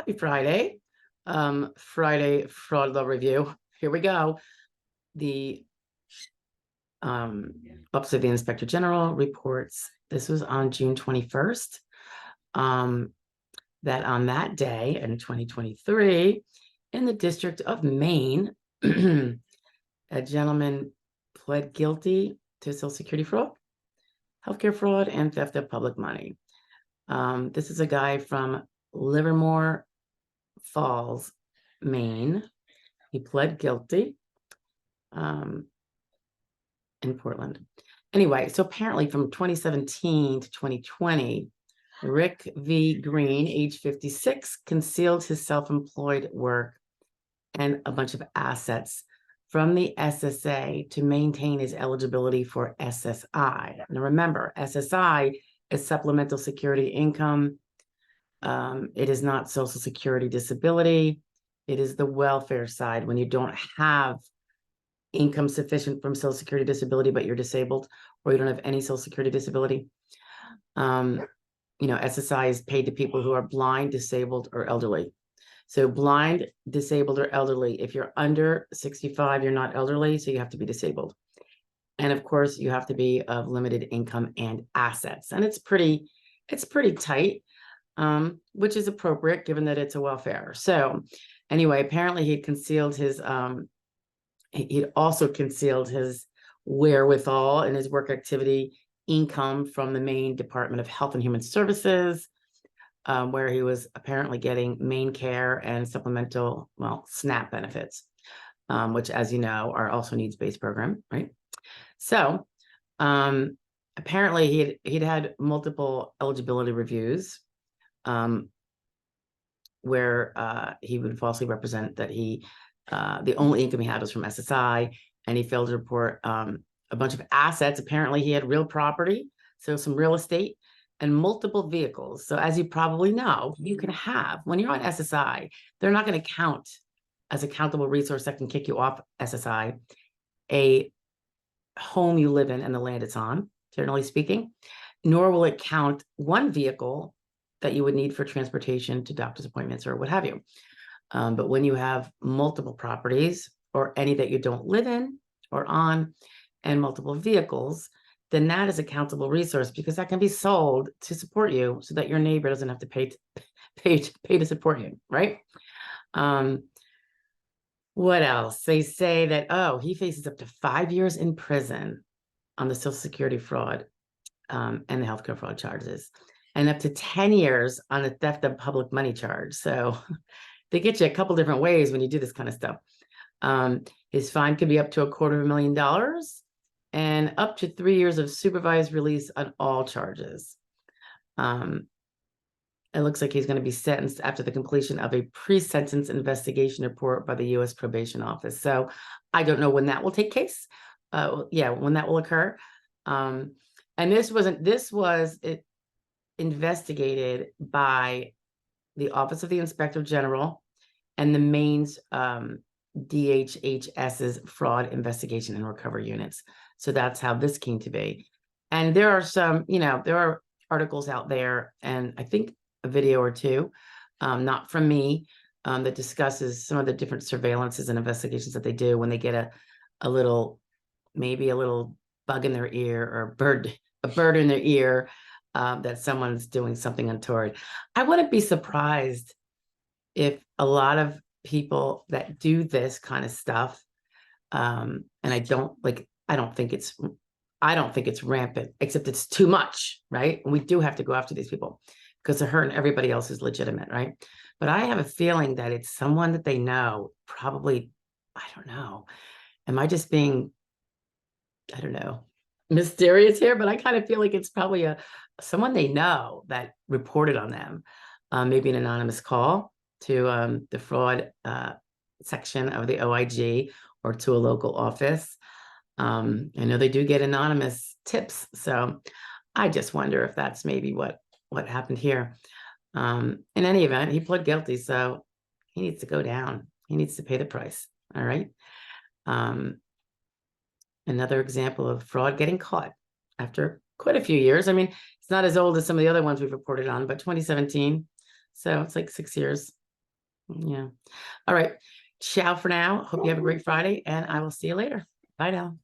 Happy Friday. Friday fraud law review. Here we go. The Office of the Inspector General reports, this was on June 21st, that on that day in 2023, in the District of Maine, a gentleman pled guilty to Social Security fraud, healthcare fraud, and theft of public money. This is a guy from Livermore Falls, Maine. He pled guilty in Portland. Anyway, so apparently from 2017 to 2020, Rick V. Green, age 56, concealed his self-employed work and a bunch of assets from the SSA to maintain his eligibility for SSI. Now remember, SSI is supplemental security income. It is not Social Security disability. It is the welfare side when you don't have income sufficient from Social Security disability, but you're disabled, or you don't have any Social Security disability. SSI is paid to people who are blind, disabled, or elderly. So blind, disabled, or elderly. If you're under 65, you're not elderly, so you have to be disabled. And of course, you have to be of limited income and assets. And it's pretty tight, which is appropriate given that it's a welfare. So anyway, apparently he'd concealed his, he'd also concealed his wherewithal and his work activity income from the Maine Department of Health and Human Services, where he was apparently getting Maine Care and supplemental, SNAP benefits, which, as you know, are also needs-based program, right? So apparently he'd had multiple eligibility reviews where he would falsely represent that the only income he had was from SSI, and he failed to report a bunch of assets. Apparently he had real property, so some real estate and multiple vehicles. So as you probably know, you can have, when you're on SSI, they're not going to count as a countable resource that can kick you off SSI, a home you live in and the land it's on, generally speaking, nor will it count one vehicle that you would need for transportation to doctor's appointments or what have you. But when you have multiple properties or any that you don't live in or on and multiple vehicles, then that is a countable resource because that can be sold to support you so that your neighbor doesn't have to pay to support you, right? What else? They say that, he faces up to 5 years in prison on the Social Security fraud and the healthcare fraud charges, and up to 10 years on the theft of public money charge. So they get you a couple different ways when you do this kind of stuff. His fine could be up to $250,000 and up to 3 years of supervised release on all charges. It looks like he's going to be sentenced after the completion of a pre-sentence investigation report by the U.S. Probation Office. So I don't know when that will take place. When that will occur. And this was investigated by the Office of the Inspector General and the Maine's DHHS's fraud investigation and recovery units. So that's how this came to be. And there are some, there are articles out there, and I think a video or two, not from me, that discusses some of the different surveillances and investigations that they do when they get maybe a little bug in their ear or a bird in their ear, that someone's doing something untoward. I wouldn't be surprised if a lot of people that do this kind of stuff, and I don't think it's rampant, except it's too much, right? And we do have to go after these people because they're hurting everybody else is legitimate, right? But I have a feeling that it's someone that they know, probably, I don't know. Am I just being, I don't know, mysterious here? But I kind of feel like it's probably someone they know that reported on them, maybe an anonymous call to the fraud section of the OIG or to a local office. I know they do get anonymous tips, so I just wonder if that's maybe what happened here. In any event, he pled guilty, so he needs to go down. He needs to pay the price. All right. Another example of fraud getting caught after quite a few years. It's not as old as some of the other ones we've reported on, but 2017. So it's like 6 years. Yeah. All right. Ciao for now. Hope you have a great Friday, and I will see you later. Bye now.